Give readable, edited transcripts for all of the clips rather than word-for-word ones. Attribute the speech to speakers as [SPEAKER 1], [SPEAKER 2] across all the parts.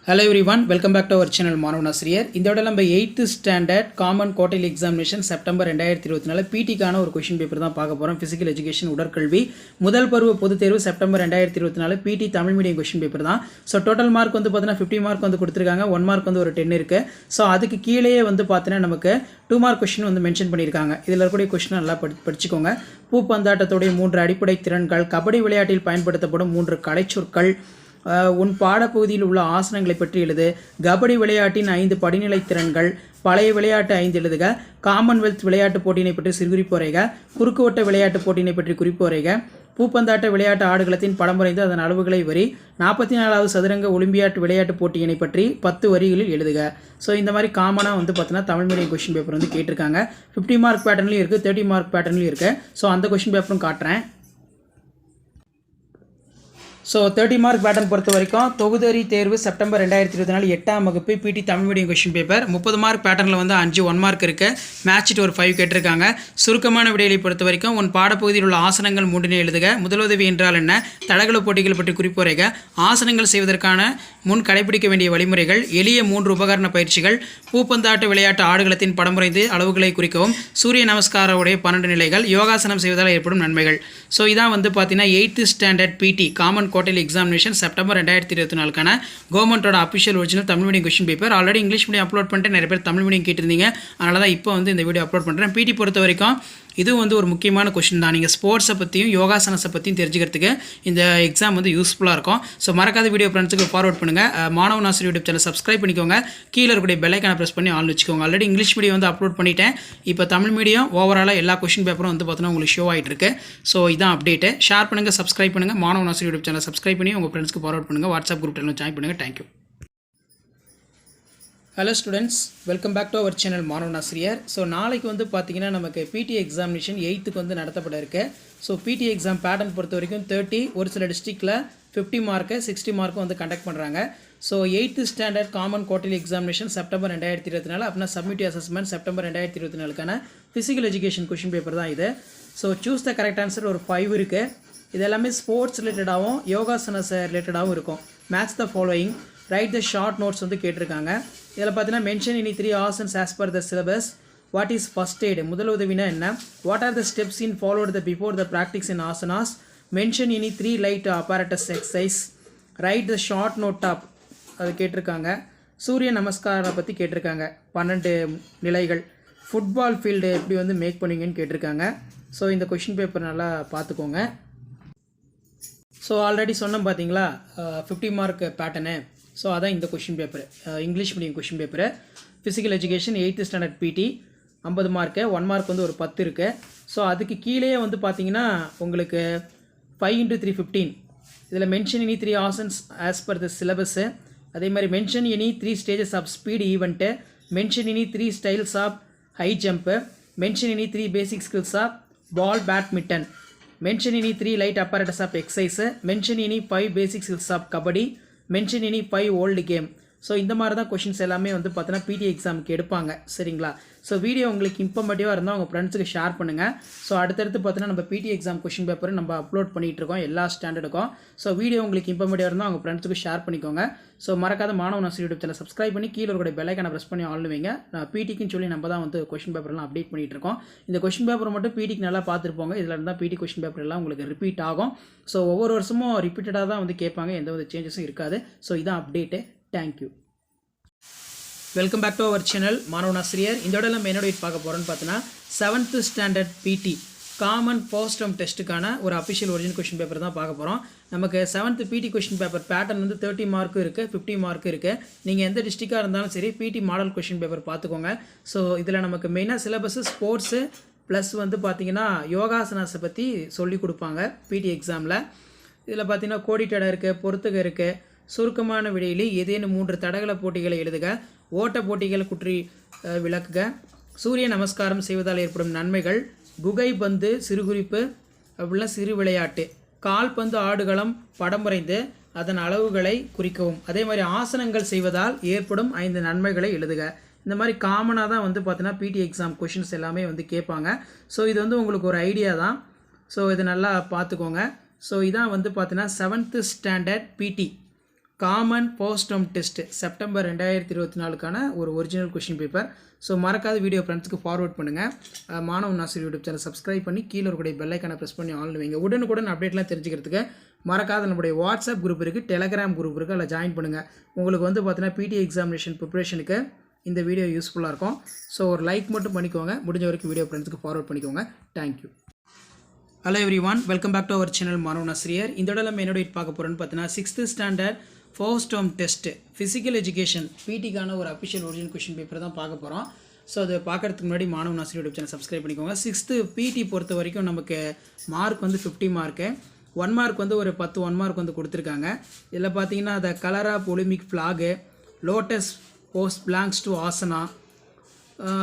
[SPEAKER 1] Hello everyone, welcome back to our channel மாணவனாசிரியர். இந்த விட நம்ம 8th standard common quarterly examination September 2024 பிடிக்கான ஒரு question paper தான் பார்க்க போகிறோம். ஃபிசிக்கல் எஜுகேஷன் உடற்கல்வி முதல் பருவ பொதுத் தேர்வு செப்டம்பர் 2024 பிடி தமிழ் மீடியம் கொஸ்டின் பேப்பர் தான். ஸோ டோட்டல் மார்க் வந்து பார்த்தீங்கன்னா 50 மார்க் வந்து கொடுத்துருக்காங்க. 1 மார்க் வந்து ஒரு 10 இருக்குது. ஸோ அதுக்கு கீழேயே வந்து பார்த்தீங்கன்னா நமக்கு 2 மார்க் கொஸ்டின் வந்து மென்ஷன் பண்ணியிருக்காங்க. இதில் இருக்கக்கூடிய கொஸ்டின் நல்லா படிச்சுக்கோங்க. பூப்பந்தாட்டத்துடைய 3 அடிப்படை திறன்கள், கபடி விளையாட்டில் பயன்படுத்தப்படும் 3 கலைச்சொற்கள், உன் பாடப்பகுதியில் உள்ள ஆசனங்களை பற்றி எழுது, கபடி விளையாட்டின் 5 படிநிலை திறன்கள், பழைய விளையாட்டு 5 எழுதுக, காமன்வெல்த் விளையாட்டு போட்டியினை பற்றி சிறுகுறிப்பு வரைக, குறுக்குவட்ட விளையாட்டு போட்டியினை பற்றி குறிப்பு வரைக, பூப்பந்தாட்ட விளையாட்டு ஆடுகளத்தின் படம் வரைந்து அதன் அளவுகளை வரி, 44வது சதுரங்க ஒலிம்பியாட் விளையாட்டு போட்டியினை பற்றி 10 வரிகளில் எழுதுக. ஸோ இந்த மாதிரி காமனாக வந்து பார்த்தீங்கன்னா தமிழ் மீடியம் கொஸ்டின் பேப்பர் வந்து கேட்டிருக்காங்க. 50 மார்க் பேட்டர்ன்லையும் இருக்குது, 30 மார்க் பேட்டர்ன்லையும் இருக்குது. ஸோ அந்த கொஸ்டின் பேப்பரும் காட்டுறேன். ஸோ 30 மார்க் பேட்டர்ன் பொறுத்த வரைக்கும் தொகுதறி தேர்வு செப்டம்பர் 2024 8ஆம் வகுப்பு பிடி Tamil medium question paper. 30 mark பேட்டர்னில் வந்து 5 1 மார்க் இருக்குது. மேட்ச் ஒரு 5 கேட்டிருக்காங்க. சுருக்கமான விடைகளை பொறுத்த வரைக்கும் உன் பாடப்பகுதியில் உள்ள ஆசனங்கள் 3 எழுதுக, முதலுதவி என்றால் என்ன, தடகள போட்டிகள் பற்றி குறிப்பு வரைக, ஆசனங்கள் செய்வதற்கான முன் கடைபிடிக்க வேண்டிய வழிமுறைகள், எளிய 3 உபகரண பயிற்சிகள், பூப்பந்தாட்ட விளையாட்டு ஆடுகளத்தின் படம் வரைந்து அளவுகளை குறிக்கவும், சூரிய நமஸ்காரோடைய 12 நிலைகள், யோகாசனம் செய்வதால் ஏற்படும் நன்மைகள். ஸோ இதான் வந்து பார்த்தீங்கன்னா 8th standard PT common quarterly examination September 2024 கவர்மெண்ட்டோட official original Tamil medium question paper. Already English medium upload பண்ணிட்டு நிறைய பேர் தமிழ் மீடியம் கேட்டிருந்தீங்க. அதனால தான் இப்போ வந்து இந்த வீடியோ அப்லோட் பண்ணுறேன். பிடி பொறுத்த வரைக்கும் இது வந்து ஒரு முக்கியமான கொஸ்டின் தான். நீங்கள் ஸ்போர்ட்ஸை பற்றியும் யோகாசனஸை பற்றியும் தெரிஞ்சுக்கிறதுக்கு இந்த எக்ஸாம் வந்து யூஸ்ஃபுல்லாக இருக்கும். ஸோ மறக்காத வீடியோ ஃப்ரெண்ட்ஸுக்கு ஃபார்வர்ட் பண்ணுங்கள். மாணவனாசிரியர் யூடியூப் சேனல் சப்ஸ்கிரைப் பண்ணிக்கோங்க. கீழே இருக்கக்கூடிய பெல் ஐக்கானை ப்ரெஸ் பண்ணி ஆன் வச்சுக்கோங்க. ஆல்ரெடி இங்கிலீஷ் மீடியம் வந்து அப்லோட் பண்ணிட்டேன். இப்போ தமிழ் மீடியம் ஓவராலாக எல்லா கொஸ்டின் பேப்பரும் வந்து பார்த்தீங்கன்னா உங்களுக்கு ஷோ ஆகிட்டு இருக்கு. ஸோ இதான் அப்டேட்டு. ஷேர் பண்ணுங்கள், சப்ஸ்கிரைப் பண்ணுங்கள். மாணவனாசிரியர் யூடியூப் சேனல் சப்ஸ்கிரைப் பண்ணி உங்கள் ஃப்ரெண்ட்ஸ்க்கு ஃபார்வர்ட் பண்ணுங்கள். வாட்ஸ்அப் குரூப் எல்லாம் ஜாயின் பண்ணுங்கள். Thank you. Hello students, welcome back to our channel மாணவனாசிரியர். ஸோ நாளைக்கு வந்து பார்த்தீங்கன்னா நமக்கு பிடி எக்ஸாமினேஷன் 8th வந்து நடத்தப்பட இருக்கு. ஸோ பிடி எக்ஸாம் பேட்டர்ன் பொறுத்த வரைக்கும் 30, ஒரு சில டிஸ்ட்ரிக்டில் 50 மார்க்கு 60 மார்க்கும் வந்து கண்டக்ட் பண்ணுறாங்க. So 8th standard common quarterly examination September 2024, அப்படின்னா summative assessment September 2024 physical education question paper தான் இது. So choose the correct answer ஒரு 5 இருக்குது. இது எல்லாமே ஸ்போர்ட்ஸ் ரிலேட்டடாகவும் யோகாசனஸ் ரிலேட்டடாகவும் இருக்கும். Match the following, write the short notes வந்து கேட்டிருக்காங்க. இதில் பார்த்தீங்கன்னா mention any 3 asanas as per the syllabus. What is first aid, முதல் உதவினா என்ன, what are the steps in followed the before the practice in asanas, mention any 3 light apparatus exercise, write the short note top அது கேட்டிருக்காங்க. சூரிய நமஸ்காரை பற்றி கேட்டிருக்காங்க, 12 நிலைகள், football field எப்படி வந்து மேக் பண்ணுவீங்கன்னு கேட்டிருக்காங்க. ஸோ இந்த கொஷின் பேப்பர் நல்லா பார்த்துக்கோங்க. ஸோ ஆல்ரெடி சொன்னோம் பார்த்தீங்களா 50 மார்க் பேட்டர்னு. ஸோ அதான் இந்த question paper, English medium question paper. Physical education 8th standard பிடி 50 மார்க்கு, 1 மார்க் வந்து ஒரு 10 இருக்குது. ஸோ அதுக்கு கீழே வந்து பார்த்தீங்கன்னா உங்களுக்கு 5 × 3 15. இதில் mention any 3 asanas as per the syllabus. அதே மாதிரி mention any 3 stages of speed event, mention any 3 styles of high jump, mention any 3 basic skills of ball badminton, mention any 3 light apparatus of exercise, mention any 5 basic skills of kabaddi, mention any 5 old game. So இந்த மாதிரி தான் questions எல்லாமே வந்து பார்த்தீங்கன்னா பிடி எக்ஸாமுக்கு எடுப்பாங்க. சரிங்களா? ஸோ வீடியோ உங்களுக்கு இன்ஃபர்மேட்டிவாக இருந்தால் உங்கள் ஃப்ரெண்ட்ஸுக்கு ஷேர் பண்ணுங்கள். ஸோ அடுத்தடுத்து பார்த்தீங்கன்னா நம்ம பிடி எக்ஸாம் கொஷின் பேப்பர் நம்ம அப்லோட் பண்ணிகிட்டு இருக்கோம் எல்லா ஸ்டாண்டர்டுக்கும். ஸோ வீடியோ உங்களுக்கு இன்ஃபர்மேட்டிவாக இருந்தால் உங்கள் ஃப்ரெண்ட்ஸுக்கு ஷேர் பண்ணிக்கோங்க. ஸோ மறக்காத மாணவனாசிரியர் யூடியூப் சேனல் சப்ஸ்கிரைப் பண்ணி கீழே இருக்கக்கூடிய பெல் ஐக்கானை ப்ரெஸ் பண்ணி ஆன் வைங்க. நான் பிடிக்குன்னு சொல்லி நம்ம தான் வந்து கொஷின் பேப்பர்லாம் அப்டேட் பண்ணிகிட்டு இருக்கோம். இந்த கொஷின் பேப்பர் மட்டும் பிடிக்கு நல்லா பார்த்துருப்போங்க. இதில் இருந்தால் பிடி கொஷின் பேப்பர் எல்லாம் உங்களுக்கு ரிப்பீட் ஆகும். ஸோ ஒவ்வொரு வருஷமும் ரிப்பீட்டடாக தான் வந்து கேட்பாங்க, எந்த ஒரு சேஞ்சஸும் இருக்காது. ஸோ இதான் update. Thank you. Welcome back to our channel Manavanasiriyar. இந்த இடம் நம்ம என்னோட பார்க்க போகிறோன்னு பார்த்தீங்கன்னா 7th standard PT common first term டெஸ்ட்டுக்கான ஒரு அஃபிஷியல் ஒரிஜினல் கொஷின் பேப்பர் தான் பார்க்க போகிறோம். நமக்கு 7th பிடி கொஷின் பேப்பர் பேட்டர்ன் வந்து 30 மார்க்கு இருக்குது, 50 மார்க்கு இருக்குது. நீங்கள் எந்த டிஸ்ட்ரிக்டாக இருந்தாலும் சரி பிடி மாடல் கொஷின் பேப்பர் பார்த்துக்கோங்க. ஸோ இதில் நமக்கு மெயினாக சிலபஸ்ஸு ஸ்போர்ட்ஸு ப்ளஸ் வந்து பார்த்திங்கன்னா யோகாசனாஸை பற்றி சொல்லி கொடுப்பாங்க பிடி எக்ஸாமில். இதில் பார்த்திங்கன்னா கோடிட்டடை இருக்குது, பொறுத்துக இருக்குது, சுருக்கமான விடையில் ஏதேனும் 3 தடகள போட்டிகளை எழுதுக, ஓட்ட போட்டிகள் குற்றி விளக்குக, சூரிய நமஸ்காரம் செய்வதால் ஏற்படும் நன்மைகள், குகை பந்து சிறுகுறிப்பு அப்படின்னா சிறு விளையாட்டு, கால்பந்து ஆடுகளம் படம் வரைந்து அதன் அளவுகளை குறிக்கவும், அதே மாதிரி ஆசனங்கள் செய்வதால் ஏற்படும் 5 நன்மைகளை எழுதுக. இந்த மாதிரி காமனாக தான் வந்து பார்த்தீங்கன்னா பிடி எக்ஸாம் கொஷின்ஸ் எல்லாமே வந்து கேட்பாங்க. ஸோ இது வந்து உங்களுக்கு ஒரு ஐடியா தான். ஸோ இது நல்லா பார்த்துக்கோங்க. ஸோ இதான் வந்து பார்த்தீங்கன்னா 7th standard PT common post term test September 2024க்கான ஒரு ஒரிஜினல் கொஷின் பேப்பர். ஸோ மறக்காத வீடியோ ஃப்ரெண்ட்ஸ்க்கு ஃபார்வர்ட் பண்ணுங்கள். மாணவன் நாசர் யூடியூப் சேனல் சப்ஸ்கிரைப் பண்ணி கீழே இருக்கக்கூடிய பெல் ஐக்கானை ப்ரெஸ் பண்ணி ஆன் வைங்க. உடனுக்குடன் அப்டேட்லாம் தெரிஞ்சுக்கிறதுக்கு மறக்காத நம்மளுடைய வாட்ஸ்அப் குரூப் இருக்குது, டெலகிராம் குரூப் இருக்குது, அதில் ஜாயின் பண்ணுங்கள். உங்களுக்கு வந்து பார்த்தீங்கன்னா பிடி எக்ஸாமினேஷன் ப்ரிப்பரேஷனுக்கு இந்த வீடியோ யூஸ்ஃபுல்லாக இருக்கும். ஸோ ஒரு லைக் மட்டும் பண்ணிக்கோங்க, முடிஞ்ச வரைக்கும் வீடியோ ஃப்ரெண்ட்ஸ்க்கு ஃபார்வர்ட் பண்ணிக்கோங்க. Thank you. Hello everyone, welcome back to our channel மாணவன் ஆசிரியர். இந்த இடம் நம்ம என்னோட பார்க்க போகிறோன்னு பார்த்தீங்கன்னா 6th standard first term test physical education பிடிக்கான ஒரு அஃபிஷியல் ஒரிஜினல் கொஷின் பேப்பர் தான் பார்க்க போகிறோம். ஸோ அதை பார்க்குறதுக்கு முன்னாடி மாணவன் ஆசிரியர் யூடியூப் சேனல் சப்ஸ்கிரைப் பண்ணிக்கோங்க. 6th பிடி பொறுத்த வரைக்கும் நமக்கு மார்க் வந்து 50 மார்க்கு, 1 மார்க் வந்து ஒரு 10 1 மார்க் வந்து கொடுத்துருக்காங்க. இதில் பார்த்தீங்கன்னா the colour of Olympic flag, lotus post planks to asana,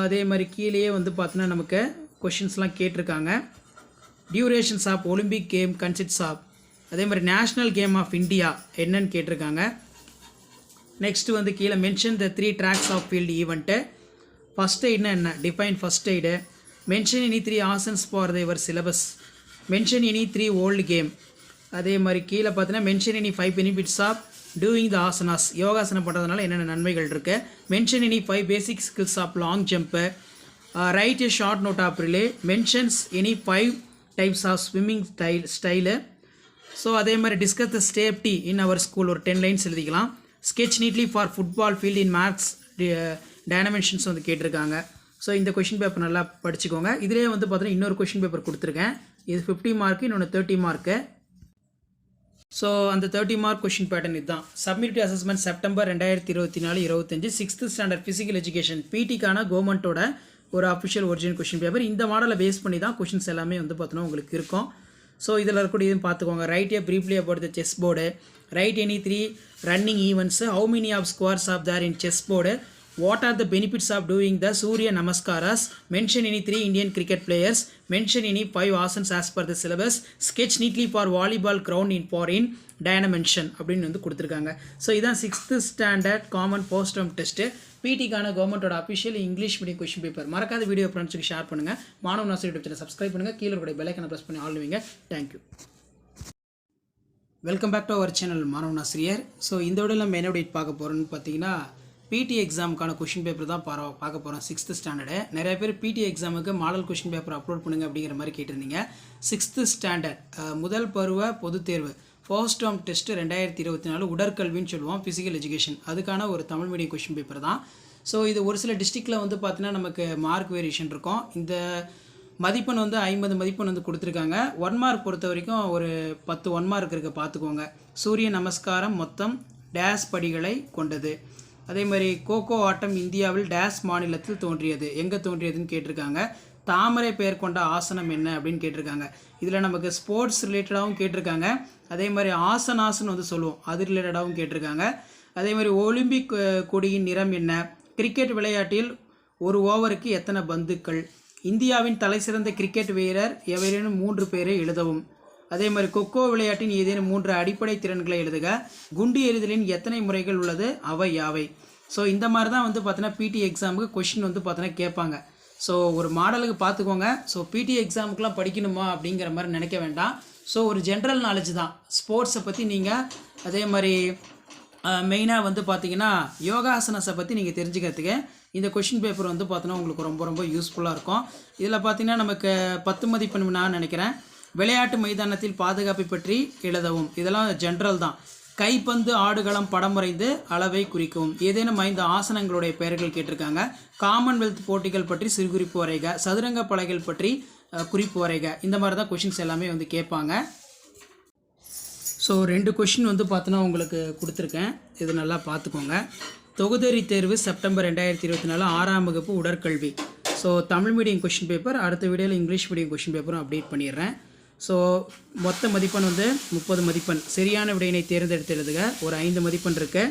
[SPEAKER 1] அதே மாதிரி கீழேயே வந்து பார்த்தீங்கன்னா நமக்கு கொஷின்ஸ்லாம் கேட்டிருக்காங்க. Durations of Olympic game consists of, அதே மாதிரி நேஷ்னல் கேம் ஆஃப் இந்தியா என்னன்னு கேட்டிருக்காங்க. நெக்ஸ்ட் வந்து கீழே mention the 3 tracks of field event. First எய்ட்னா என்ன, define first aid. Mention any 3 asanas for your syllabus. Mention any 3 old game. அதே மாதிரி கீழே பார்த்தீங்கன்னா mention any 5 benefits of doing the asanas, யோகாசனம் பண்ணுறதுனால என்னென்ன நன்மைகள் இருக்குது. Mention any 5 basic skills of long jump. Write a short note of relay. Mentions any 5 types of swimming style. So அதே மாதிரி discuss the safety in our school, ஒரு 10 lines எழுதிக்கலாம். Sketch neatly for football field in max dimensions வந்து கேட்டிருக்காங்க. So இந்த question paper நல்லா படிச்சுக்கோங்க. இதிலே வந்து பார்த்தீங்கன்னா இன்னொரு கொஷின் பேப்பர் கொடுத்துருக்கேன். இது 50 மார்க்கு, இன்னொன்று 30 மார்க்கு. ஸோ அந்த 30 மார்க் கொஷின் பேட்டர்ன் இதுதான். Submit assessment September 2024-25 6th standard physical education பிடிக்கான கவர்மெண்ட்டோட ஒரு அஃபிஷியல் ஒரிஜினல் கொஷின் பேப்பர். இந்த மாடலை பேஸ் பண்ணி தான் கொஷின்ஸ் எல்லாமே வந்து பார்த்தோன்னா உங்களுக்கு இருக்கும். ஸோ இதில் இருக்கக்கூடிய இதுவும் பார்த்துக்கோங்க. Write a briefly about the chess board. Write any 3 running events. How many of squares of there in chess board. What are the benefits of doing the surya namaskaras. Mention any 3 Indian cricket players. Mention any 5 asanas as per the syllabus. Sketch neatly for volleyball ground in foreign dimension அப்படின்னு வந்து கொடுத்துருக்காங்க. So இதான் 6th standard common post term test பிடிக்கான கவர்மெண்ட்டோட official English medium question paper. மறக்காத video ஃப்ரெண்ட்ஸுக்கு share பண்ணுங்கள். மாணவன் ஆசிரியர் யூடியூப் சேனல் சப்ஸ்கிரைப் பண்ணுங்கள். கீழே கூட பெல் ஐக்கானை ப்ரெஸ் பண்ணி ஆல் வைங்க. Thank you. Welcome back to our channel மாணவன் ஆசிரியர். ஸோ இந்த விட நம்ம என்ன டேட் பார்க்க போகிறோம்னு பார்த்தீங்கன்னா பிடி எக்ஸாமுக்கான கொஷின் பேப்பர் தான் பார்க்க போகிறோம். 6th standard. நிறைய பேர் பிடி எக்ஸாமுக்கு மாடல் கொஷின் பேப்பர் அப்லோட் பண்ணுங்கள் அப்படிங்கிற மாதிரி கேட்டிருந்தீங்க. 6th ஸ்டாண்டர்ட் முதல் பருவ பொதுத் தேர்வு ஃபர்ஸ்ட் டேர்ம் டெஸ்ட் 2024 உடற்கல்வின்னு சொல்லுவோம், ஃபிசிக்கல் எஜுகேஷன், அதுக்கான ஒரு தமிழ் மீடியம் கொஷின் பேப்பர் தான். ஸோ இது ஒரு சில டிஸ்ட்ரிக்டில் வந்து பார்த்தீங்கன்னா நமக்கு மார்க் வேரியேஷன் இருக்கும். இந்த மதிப்பெண் வந்து 50 மதிப்பெண் வந்து கொடுத்துருக்காங்க. 1 மார்க் பொறுத்த வரைக்கும் ஒரு 10 1 மார்க் இருக்குது பார்த்துக்கோங்க. சூரிய நமஸ்காரம் மொத்தம் டேஸ் படிகளை கொண்டது. அதே மாதிரி கோகோ ஆட்டம் இந்தியாவில் டேஸ் மாநிலத்தில் தோன்றியது, எங்கே தோன்றியதுன்னு கேட்டிருக்காங்க. தாமரை பெயர் கொண்ட ஆசனம் என்ன அப்படின்னு கேட்டிருக்காங்க. இதில் நமக்கு ஸ்போர்ட்ஸ் ரிலேட்டடாகவும் கேட்டிருக்காங்க. அதே மாதிரி ஆசனாசன் வந்து சொல்லுவோம், அது ரிலேட்டடாகவும் கேட்டிருக்காங்க. அதே மாதிரி ஒலிம்பிக் கொடியின் நிறம் என்ன. கிரிக்கெட் விளையாட்டில் ஒரு ஓவருக்கு எத்தனை பந்துக்கள். இந்தியாவின் தலைசிறந்த கிரிக்கெட் வீரர் எவரேனும் 3 பேரை எழுதவும். அதே மாதிரி கொக்கோ விளையாட்டின் ஏதேனும் 3 அடிப்படை திறன்களை எழுதுக. குண்டு எறிதலின் எத்தனை முறைகள் உள்ளது, அவை யாவை. ஸோ இந்த மாதிரி தான் வந்து பார்த்தீங்கன்னா பிடி எக்ஸாமுக்கு கொஷின் வந்து பார்த்தீங்கன்னா கேட்பாங்க. ஸோ ஒரு மாடலுக்கு பார்த்துக்கோங்க. ஸோ பிடி எக்ஸாமுக்குலாம் படிக்கணுமா அப்படிங்கிற மாதிரி நினைக்க வேண்டாம். ஸோ ஒரு ஜென்ரல் நாலேஜ் தான். ஸ்போர்ட்ஸை பற்றி நீங்கள் அதே மாதிரி மெயினாக வந்து பார்த்தீங்கன்னா யோகாசனஸை பற்றி நீங்கள் தெரிஞ்சுக்கிறதுக்கு இந்த கொஷின் பேப்பர் வந்து பார்த்தீங்கன்னா உங்களுக்கு ரொம்ப ரொம்ப யூஸ்ஃபுல்லாக இருக்கும். இதில் பார்த்தீங்கன்னா நமக்கு 10 மதிப்பெண் நான் நினைக்கிறேன். விளையாட்டு மைதானத்தில் பாதுகாப்பை பற்றி எழுதவும், இதெல்லாம் ஜென்ரல் தான். கைப்பந்து ஆடுகளம் படம் வரைந்து அளவை குறிக்கவும். ஏதேனும் 5 ஆசனங்களுடைய பெயர்கள் கேட்டிருக்காங்க. காமன்வெல்த் போட்டிகள் பற்றி சிறுகுறிப்பு வரைக. சதுரங்க பலகைகள் பற்றி குறிப்பு வரைக. இந்த மாதிரி தான் கொஷின்ஸ் எல்லாமே வந்து கேட்பாங்க. ஸோ 2 கொஷின் வந்து பார்த்தோன்னா உங்களுக்கு கொடுத்துருக்கேன், இது நல்லா பார்த்துக்கோங்க. தொகுதறி தேர்வு செப்டம்பர் 2024 6ஆம் வகுப்பு உடற்கல்வி. So Tamil medium question paper, அடுத்த வீடியோவில் இங்கிலீஷ் மீடியம் கொஷின் பேப்பரும் அப்டேட் பண்ணிடுறேன். ஸோ மொத்த மதிப்பெண் வந்து 30 மதிப்பெண். சரியான விடையினை தேர்ந்தெடுத்து எழுதுக. ஒரு 5 மதிப்பெண் இருக்கு.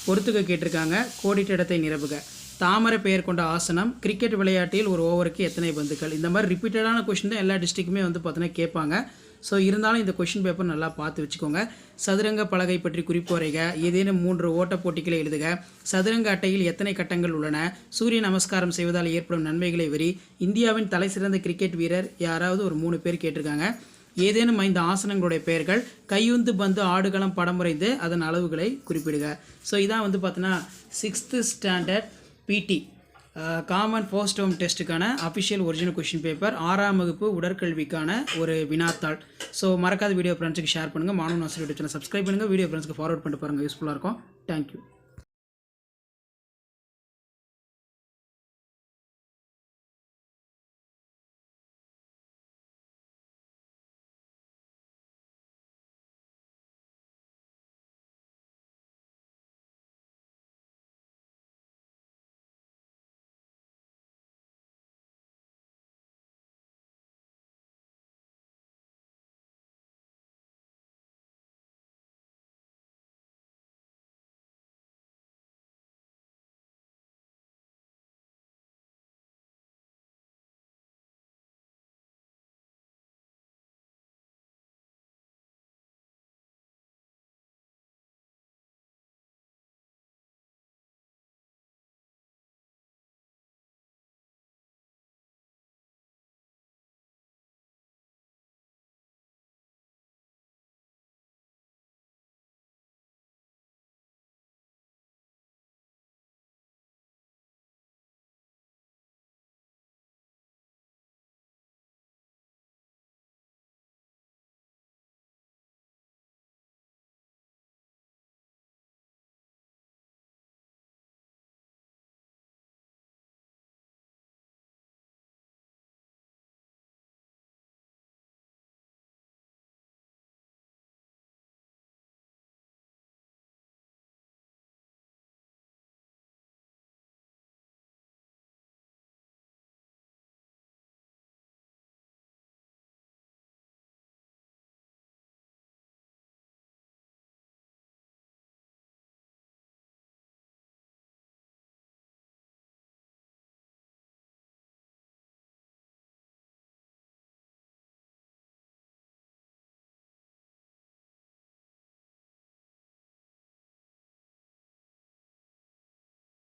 [SPEAKER 1] பொறுத்துக்க கேட்டிருக்காங்க. கோடிட்ட இடத்தை நிரப்புக. தாமரை பெயர் கொண்ட ஆசனம். கிரிக்கெட் விளையாட்டில் ஒரு ஓவருக்கு எத்தனை பந்துக்கள். இந்த மாதிரி ரிப்பீட்டடான கொஷின் தான் எல்லா டிஸ்ட்ரிக்ட்டுமே வந்து பார்த்தீங்கன்னா கேட்பாங்க. ஸோ இருந்தாலும் இந்த கொஷின் பேப்பர் நல்லா பார்த்து வச்சுக்கோங்க. சதுரங்க பலகை பற்றி குறிப்பு வரைக. ஏதேனும் 3 ஓட்ட போட்டிகளை எழுதுக. சதுரங்க அட்டையில் எத்தனை கட்டங்கள் உள்ளன. சூரிய நமஸ்காரம் செய்வதால் ஏற்படும் நன்மைகளை வரி. இந்தியாவின் தலை சிறந்த கிரிக்கெட் வீரர் யாராவது ஒரு 3 பேர் கேட்டிருக்காங்க. ஏதேனும் 5 ஆசனங்களுடைய பெயர்கள். கையுந்து பந்து ஆடுகளம் படம் வரைந்து அதன் அளவுகளை குறிப்பிடுக. ஸோ இதான் வந்து பார்த்தீங்கன்னா 6th standard PT common first term டெஸ்ட்டுக்கான அஃபிஷியல் ஒரிஜினல் கொஷின் பேப்பர் 6ஆம் வகுப்பு உடற்கல்விக்கான ஒரு வினாத்தாள். ஸோ மறக்காத வீடியோ ஃப்ரெண்ட்ஸுக்கு ஷேர் பண்ணுங்கள். மாணவன் ஆசிரியர் யூடியூப் சேனல் சப்ஸ்கிரைப் பண்ணுங்கள். வீடியோ ஃப்ரெண்ட்ஸ்க்கு ஃபார்வர்ட் பண்ணிட்டு பாருங்கள், யூஸ்ஃபுல்லாக இருக்கும். தேங்க்யூ.